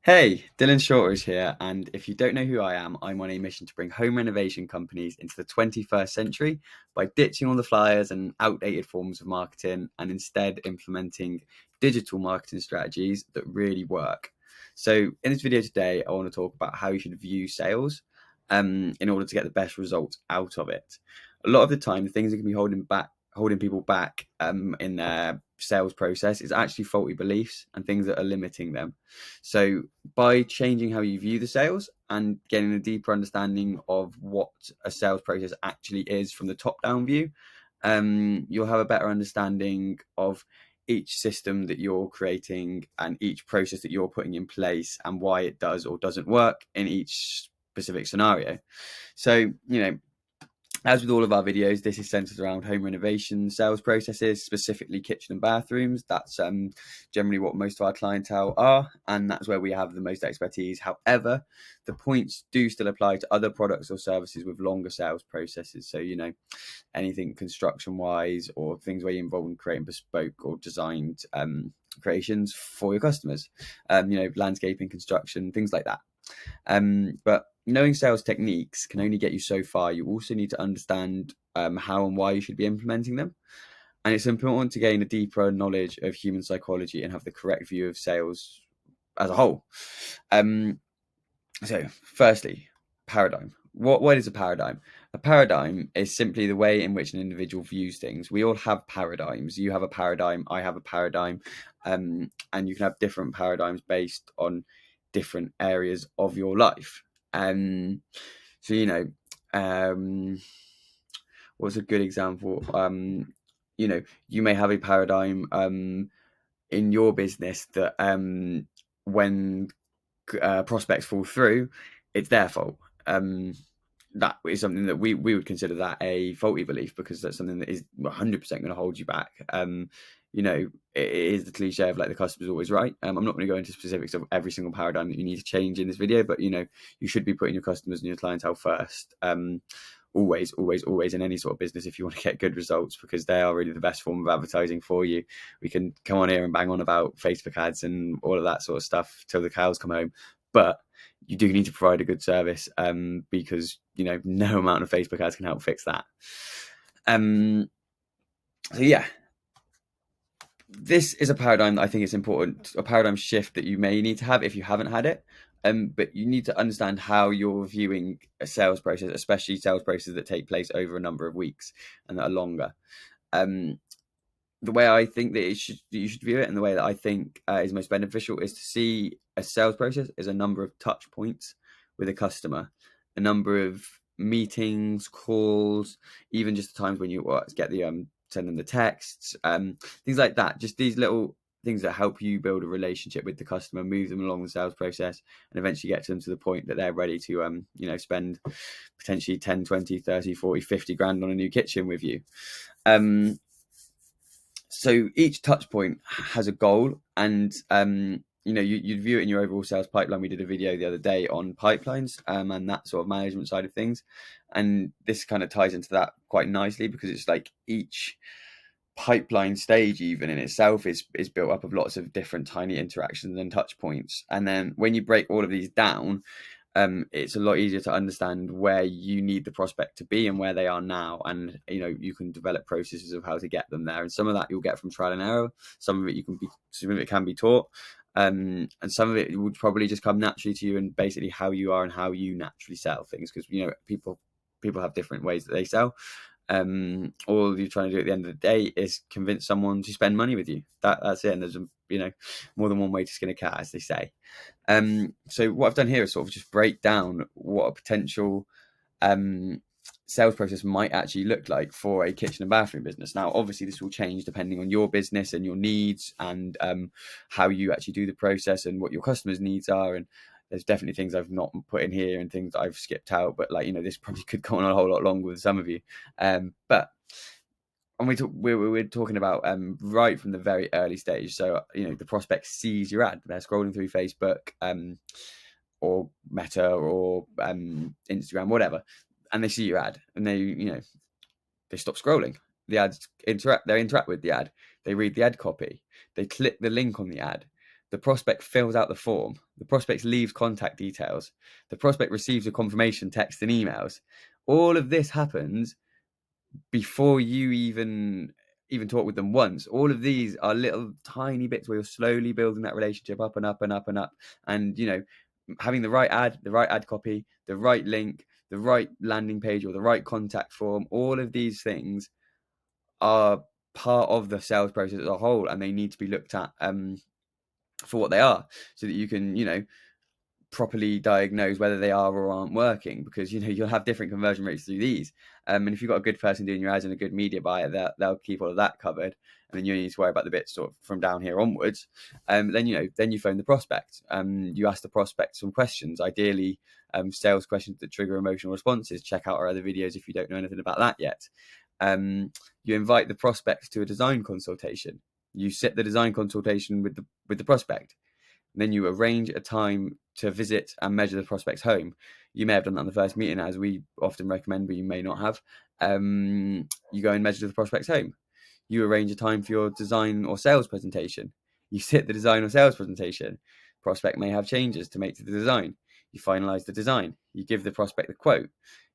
Hey, Dylan Shorter is here, and if you don't know who I am, I'm on a mission to bring home renovation companies into the 21st century by ditching all the flyers and outdated forms of marketing and instead implementing digital marketing strategies that really work. So, in this video today, I want to talk about how you should view sales in order to get the best results out of it. A lot of the time, the things that can be holding people back in their sales process is actually faulty beliefs and things that are limiting them. So by changing how you view the sales and getting a deeper understanding of what a sales process actually is from the top down view, you'll have a better understanding of each system that you're creating and each process that you're putting in place and why it does or doesn't work in each specific scenario. So, as with all of our videos, this is centered around home renovation sales processes, specifically kitchen and bathrooms. That's generally what most of our clientele are, and that's where we have the most expertise. However, the points do still apply to other products or services with longer sales processes. So, anything construction wise or things where you're involved in creating bespoke or designed creations for your customers, landscaping, construction, things like that. But knowing sales techniques can only get you so far. You also need to understand how and why you should be implementing them. And it's important to gain a deeper knowledge of human psychology and have the correct view of sales as a whole. So, firstly, paradigm. What is a paradigm? A paradigm is simply the way in which an individual views things. We all have paradigms. You have a paradigm, I have a paradigm, and you can have different paradigms based on different areas of your life. So what's a good example? You may have a paradigm in your business that when prospects fall through, it's their fault. That is something that we would consider that a faulty belief, because that's something that is 100% going to hold you back. It is the cliche of like the customer's always right. I'm not going to go into specifics of every single paradigm that you need to change in this video, but you should be putting your customers and your clientele first. Always, always, always in any sort of business if you want to get good results, because they are really the best form of advertising for you. We can come on here and bang on about Facebook ads and all of that sort of stuff till the cows come home, but you do need to provide a good service, because no amount of Facebook ads can help fix that. So yeah, this is a paradigm that I think is important, a paradigm shift that you may need to have if you haven't had it. But you need to understand how you're viewing a sales process, especially sales processes that take place over a number of weeks and that are longer. The way I think that you should view it, and the way that I think is most beneficial, is to see a sales process as a number of touch points with a customer, a number of meetings, calls, even just the times when you get the send them the texts, things like that. Just these little things that help you build a relationship with the customer, move them along the sales process, and eventually get them to the point that they're ready to spend potentially 10, 20, 30, 40, 50 grand on a new kitchen with you. So each touch point has a goal, and you'd view it in your overall sales pipeline. We did a video the other day on pipelines and that sort of management side of things, and this kind of ties into that quite nicely, because it's like each pipeline stage even in itself is built up of lots of different tiny interactions and touch points. And then when you break all of these down, it's a lot easier to understand where you need the prospect to be and where they are now, and you can develop processes of how to get them there. And some of that you'll get from trial and error. Some of it can be taught, and some of it would probably just come naturally to you, and basically how you are and how you naturally sell things, because people have different ways that they sell. All you're trying to do at the end of the day is convince someone to spend money with you. That's it. And there's more than one way to skin a cat, as they say. So what I've done here is sort of just break down what a potential sales process might actually look like for a kitchen and bathroom business. Now, obviously, this will change depending on your business and your needs, and how you actually do the process and what your customers' needs are. And there's definitely things I've not put in here and things that I've skipped out, but this probably could go on a whole lot longer with some of you. But we're talking about right from the very early stage. So the prospect sees your ad, they're scrolling through Facebook or Meta or Instagram, whatever, and they see your ad, and they stop scrolling. The ads interact with the ad, they read the ad copy, they click the link on the ad, The prospect fills out the form. The prospect leaves contact details. The prospect receives a confirmation text and emails. All of this happens before you even talk with them once. All of these are little tiny bits where you're slowly building that relationship up and up and up and up. And having the right ad copy, the right link, the right landing page, or the right contact form, all of these things are part of the sales process as a whole, and they need to be looked at for what they are, so that you can properly diagnose whether they are or aren't working, because you'll have different conversion rates through these, and if you've got a good person doing your ads and a good media buyer, they'll keep all of that covered, and then you need to worry about the bits sort of from down here onwards. Then you phone the prospect, you ask the prospect some questions, ideally sales questions that trigger emotional responses. Check out our other videos if you don't know anything about that yet. You invite the prospect to a design consultation. You sit the design consultation with the prospect. Then you arrange a time to visit and measure the prospect's home. You may have done that in the first meeting, as we often recommend, but you may not have. You go and measure the prospect's home. You arrange a time for your design or sales presentation. You sit the design or sales presentation. Prospect may have changes to make to the design. You finalize the design. You give the prospect the quote.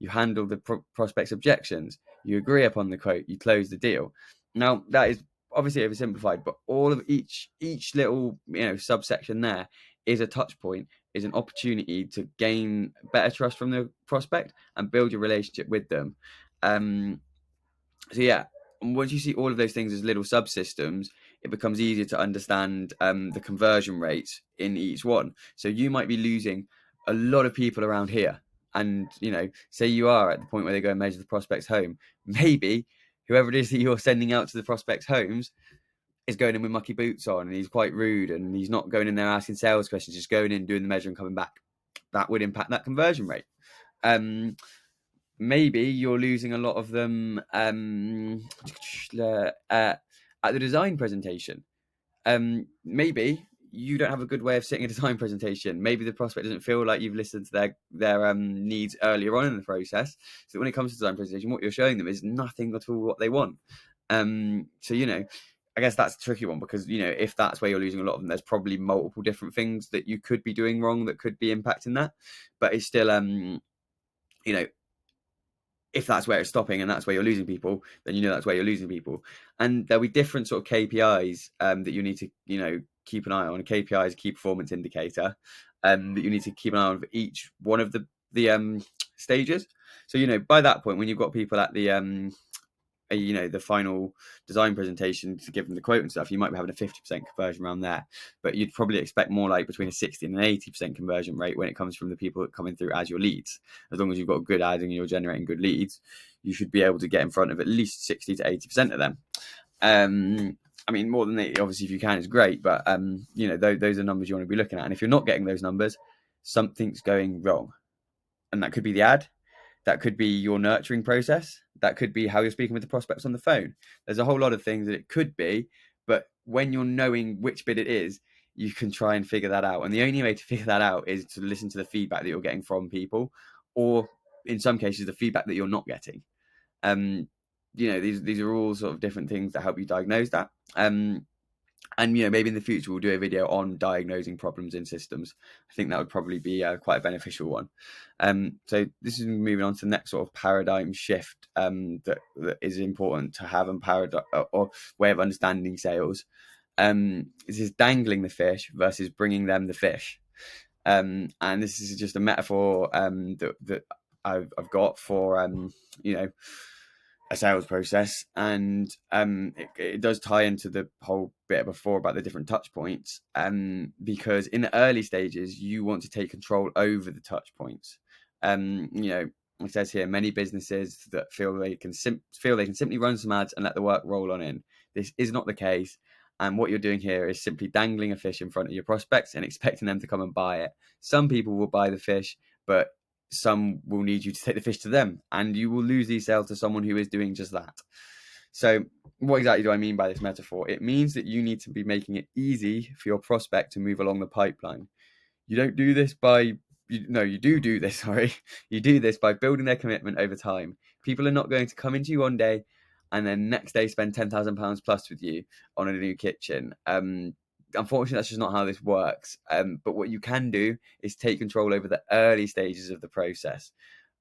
You handle the prospect's objections. You agree upon the quote. You close the deal. Now, that is obviously oversimplified, but all of each little subsection there is a touch point, is an opportunity to gain better trust from the prospect and build your relationship with them. So yeah, once you see all of those things as little subsystems, it becomes easier to understand the conversion rates in each one. So you might be losing a lot of people around here, and say you are at the point where they go and measure the prospect's home. Maybe whoever it is that you're sending out to the prospect's homes is going in with mucky boots on, and he's quite rude, and he's not going in there asking sales questions, just going in, doing the measure and coming back. That would impact that conversion rate. Maybe you're losing a lot of them at the design presentation. Maybe you don't have a good way of sitting a design presentation. Maybe the prospect doesn't feel like you've listened to their needs earlier on in the process. So when it comes to design presentation, what you're showing them is nothing at all what they want. So I guess that's a tricky one, because if that's where you're losing a lot of them, there's probably multiple different things that you could be doing wrong that could be impacting that. But it's still if that's where it's stopping and that's where you're losing people, then that's where you're losing people. And there'll be different sort of KPIs that you need to keep an eye on. A KPI is a key performance indicator that you need to keep an eye on for each one of the stages. So by that point, when you've got people at the final design presentation to give them the quote and stuff, you might be having a 50% conversion around there, but you'd probably expect more like between a 60 and an 80% conversion rate when it comes from the people that come in through as your leads. As long as you've got good ads and you're generating good leads, you should be able to get in front of at least 60 to 80% of them. I mean, more than 80, obviously, if you can, is great, but those are numbers you want to be looking at. And if you're not getting those numbers, something's going wrong, and that could be the ad. That could be your nurturing process. That could be how you're speaking with the prospects on the phone. There's a whole lot of things that it could be, but when you're knowing which bit it is, you can try and figure that out. And the only way to figure that out is to listen to the feedback that you're getting from people, or in some cases, the feedback that you're not getting. These are all sort of different things that help you diagnose that. And maybe in the future we'll do a video on diagnosing problems in systems. I think that would probably be quite a beneficial one. So this is moving on to the next sort of paradigm shift that is important to have, and or way of understanding sales. This is dangling the fish versus bringing them the fish. And this is just a metaphor that I've got for a sales process, and it does tie into the whole bit before about the different touch points, because in the early stages you want to take control over the touch points. It says here, many businesses that feel they can simply run some ads and let the work roll on in. This is not the case, and what you're doing here is simply dangling a fish in front of your prospects and expecting them to come and buy it. Some people will buy the fish, but some will need you to take the fish to them, and you will lose these sales to someone who is doing just that. So what exactly do I mean by this metaphor? It means that you need to be making it easy for your prospect to move along the pipeline. You don't do this by you do this, sorry. You do this by building their commitment over time. People are not going to come into you one day and then next day spend £10,000 plus with you on a new kitchen. unfortunately, that's just not how this works. But what you can do is take control over the early stages of the process,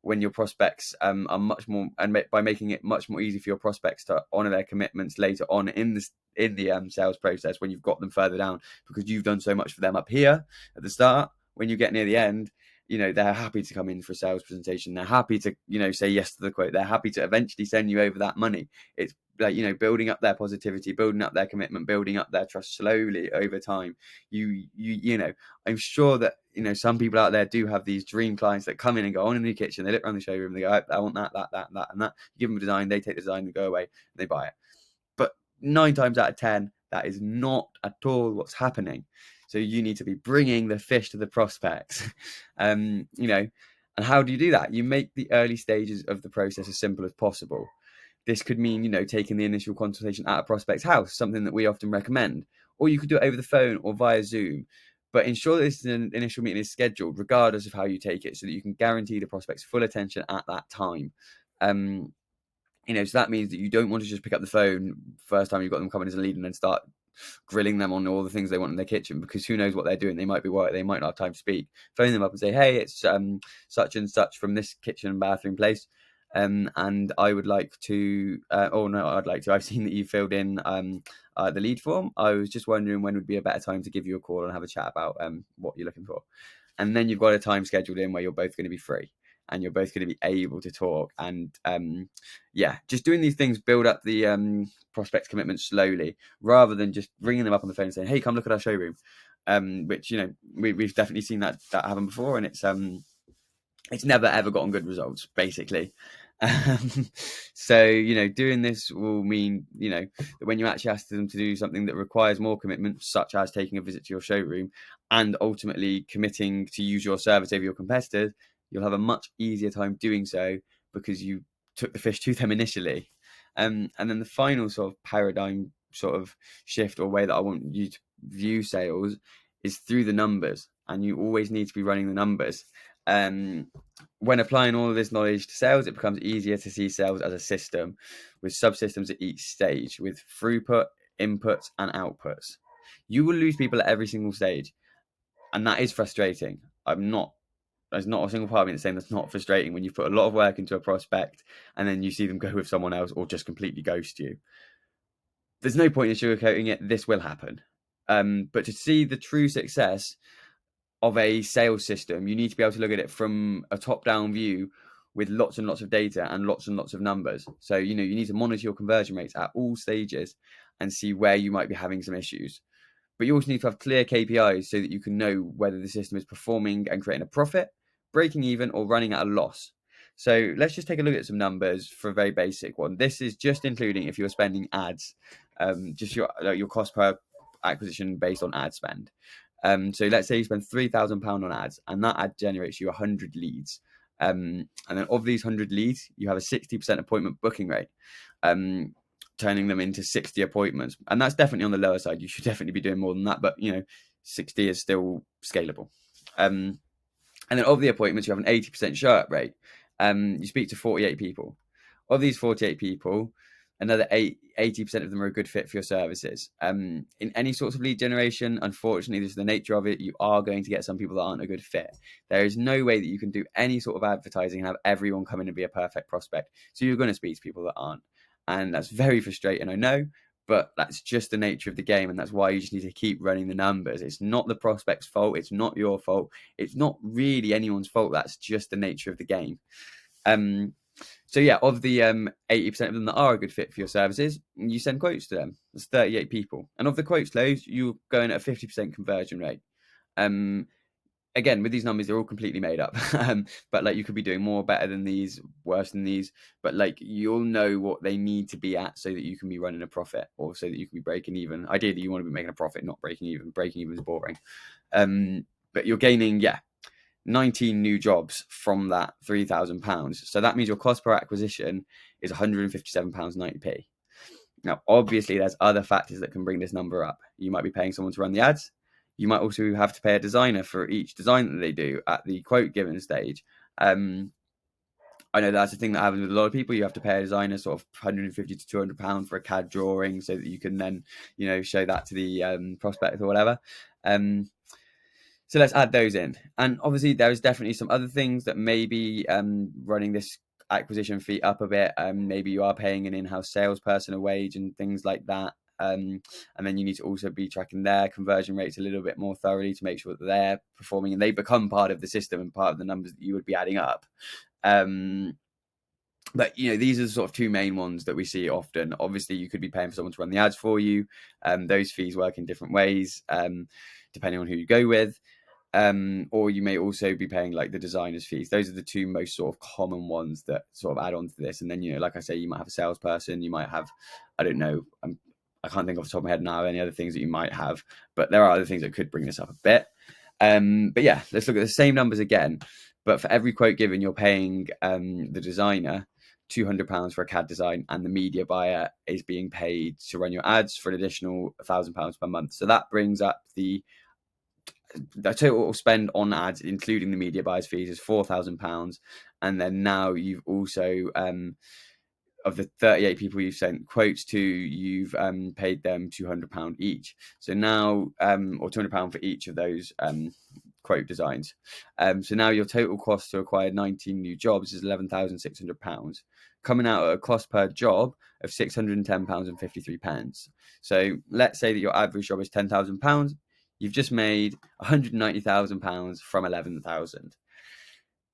when your prospects are much more, and by making it much more easy for your prospects to honor their commitments later on in the sales process, when you've got them further down, because you've done so much for them up here at the start. When you get near the end, they're happy to come in for a sales presentation. They're happy to say yes to the quote. They're happy to eventually send you over that money. It's like, building up their positivity, building up their commitment, building up their trust slowly over time. I'm sure that some people out there do have these dream clients that come in and go on in the kitchen, they look around the showroom, they go, I want that, and that. You give them a design, they take the design and go away, and they buy it. But 9 times out of 10, that is not at all what's happening. So you need to be bringing the fish to the prospects. And how do you do that? You make the early stages of the process as simple as possible. This could mean, taking the initial consultation at a prospect's house, something that we often recommend. Or you could do it over the phone or via Zoom. But ensure that this initial meeting is scheduled, regardless of how you take it, so that you can guarantee the prospect's full attention at that time. So that means that you don't want to just pick up the phone first time you've got them coming as a lead and then start grilling them on all the things they want in their kitchen, because who knows what they're doing. They might be worried, they might not have time to speak. Phone them up and say, hey, it's such and such from this kitchen and bathroom place, and I would like to I've seen that you filled in the lead form. I was just wondering when would be a better time to give you a call and have a chat about what you're looking for. And then you've got a time scheduled in where you're both going to be free and you're both going to be able to talk. And just doing these things build up the prospect's commitment slowly, rather than just ringing them up on the phone and saying, hey, come look at our showroom, which we've definitely seen that happen before, and it's never ever gotten good results, basically. So doing this will mean that when you actually ask them to do something that requires more commitment, such as taking a visit to your showroom and ultimately committing to use your service over your competitors, you'll have a much easier time doing so, because you took the fish to them initially. And then the final sort of paradigm sort of shift, or way that I want you to view sales, is through the numbers. And you always need to be running the numbers. When applying all of this knowledge to sales, it becomes easier to see sales as a system, with subsystems at each stage, with throughput, inputs, and outputs. You will lose people at every single stage, and that is frustrating. There's not a single part of me that's saying that's not frustrating, when you put a lot of work into a prospect and then you see them go with someone else or just completely ghost you. There's no point in sugarcoating it. This will happen. But to see the true success of a sales system, you need to be able to look at it from a top-down view, with lots and lots of data and lots of numbers. So you need to monitor your conversion rates at all stages and see where you might be having some issues. But you also need to have clear KPIs so that you can know whether the system is performing and creating a profit, breaking even, or running at a loss. So let's just take a look at some numbers for a very basic one. This is just including if you're spending ads, just your cost per acquisition based on ad spend. So let's say you spend £3,000 on ads, and that ad generates you 100 leads. And then of these 100 leads, you have a 60% appointment booking rate, turning them into 60 appointments. And that's definitely on the lower side. You should definitely be doing more than that, but 60 is still scalable. And then of the appointments, you have an 80% show up rate. You speak to 48 people. Of these 48 people, another 80% of them are a good fit for your services. In any sorts of lead generation, unfortunately, this is the nature of it. You are going to get some people that aren't a good fit. There is no way that you can do any sort of advertising and have everyone come in and be a perfect prospect. So you're going to speak to people that aren't. And that's very frustrating, I know, but that's just the nature of the game. And that's why you just need to keep running the numbers. It's not the prospect's fault. It's not your fault. It's not really anyone's fault. That's just the nature of the game. So yeah, of the 80% of them that are a good fit for your services, you send quotes to them. There's 38 people. And of the quotes closed, you're going at a 50% conversion rate. Again, with these numbers, they're all completely made up. But you could be doing more, better than these, worse than these. But you'll know what they need to be at so that you can be running a profit, or so that you can be breaking even. Ideally, you want to be making a profit, not breaking even. Breaking even is boring. But you're gaining, 19 new jobs from that £3,000. So that means your cost per acquisition is £157.90p. Now, obviously, there's other factors that can bring this number up. You might be paying someone to run the ads. You might also have to pay a designer for each design that they do at the quote given stage. I know that's the thing that happens with a lot of people. You have to pay a designer sort of £150 to £200 for a CAD drawing so that you can then, show that to the prospect or whatever. So let's add those in. And obviously, there's definitely some other things that may be running this acquisition fee up a bit. Maybe you are paying an in-house salesperson a wage and things like that. And then you need to also be tracking their conversion rates a little bit more thoroughly to make sure that they're performing and they become part of the system and part of the numbers that you would be adding up. But these are the sort of two main ones that we see often. Obviously, you could be paying for someone to run the ads for you. Those fees work in different ways, depending on who you go with. Or you may also be paying like the designer's fees. Those are the two most sort of common ones that sort of add on to this. And then, like I say, you might have a salesperson, you might have, I don't know, I can't think off the top of my head now any other things that you might have, but there are other things that could bring this up a bit. But yeah, let's look at the same numbers again. But for every quote given, you're paying the designer £200 for a CAD design, and the media buyer is being paid to run your ads for an additional £1,000 per month. So that brings up the total spend on ads, including the media buyer's fees, is £4,000. And then now you've also, of the 38 people you've sent quotes to, you've paid them £200 each. So now, or £200 for each of those quote designs. So now your total cost to acquire 19 new jobs is £11,600, coming out at a cost per job of £610.53. So let's say that your average job is £10,000. You've just made £190,000 from 11,000.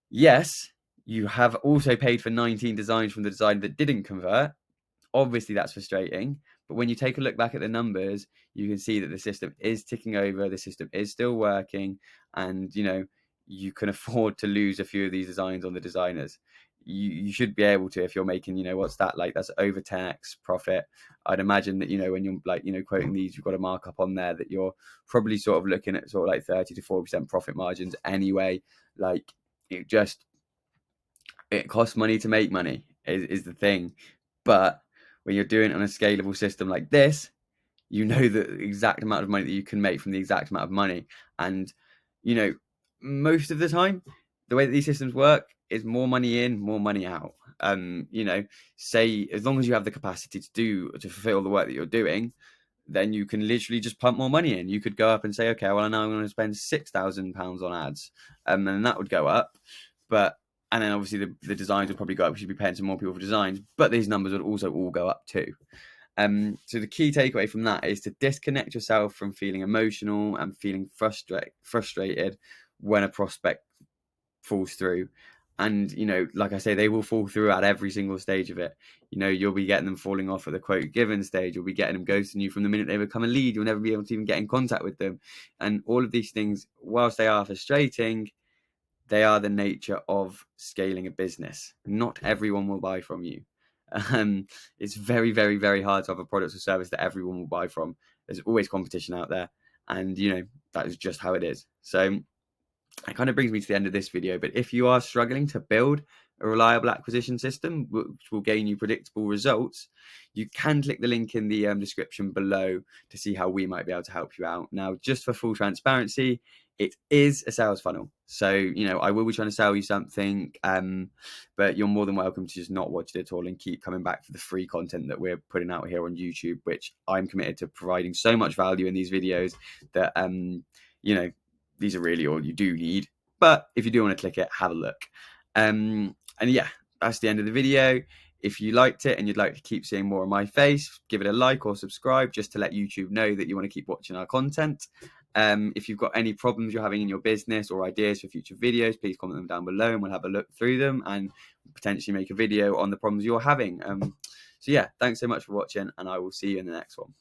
Yes, you have also paid for 19 designs from the design that didn't convert. Obviously, that's frustrating. But when you take a look back at the numbers, you can see that the system is ticking over. The system is still working. And, you can afford to lose a few of these designs on the designers. You should be able to, if you're making, what's that like? That's over 10x profit. I'd imagine that, when you're like, quoting these, you've got a markup on there that you're probably sort of looking at sort of like 30 to 40% profit margins anyway. Like it costs money to make money is the thing. But when you're doing it on a scalable system like this, you know the exact amount of money that you can make from the exact amount of money. And, most of the time, the way that these systems work is more money in, more money out. Say as long as you have the capacity to fulfill the work that you're doing, then you can literally just pump more money in. You could go up and say, okay, well, now I'm going to spend £6,000 on ads, and that would go up. And then obviously the designs would probably go up because you'd be paying some more people for designs, but these numbers would also all go up too. So the key takeaway from that is to disconnect yourself from feeling emotional and feeling frustrated when a prospect falls through. And, like I say, they will fall through at every single stage of it. You'll be getting them falling off at the quote given stage. You'll be getting them ghosting you from the minute they become a lead. You'll never be able to even get in contact with them. And all of these things, whilst they are frustrating, they are the nature of scaling a business. Not everyone will buy from you. It's very, very, very hard to have a product or service that everyone will buy from. There's always competition out there. And, that is just how it is. So that kind of brings me to the end of this video. But if you are struggling to build a reliable acquisition system which will gain you predictable results, you can click the link in the description below to see how we might be able to help you out. Now, just for full transparency, it is a sales funnel. So, I will be trying to sell you something, but you're more than welcome to just not watch it at all and keep coming back for the free content that we're putting out here on YouTube, which I'm committed to providing so much value in these videos that, these are really all you do need. But if you do want to click it, have a look. And yeah, that's the end of the video. If you liked it and you'd like to keep seeing more of my face, give it a like or subscribe just to let YouTube know that you want to keep watching our content. If you've got any problems you're having in your business or ideas for future videos, please comment them down below and we'll have a look through them and potentially make a video on the problems you're having. So yeah, thanks so much for watching and I will see you in the next one.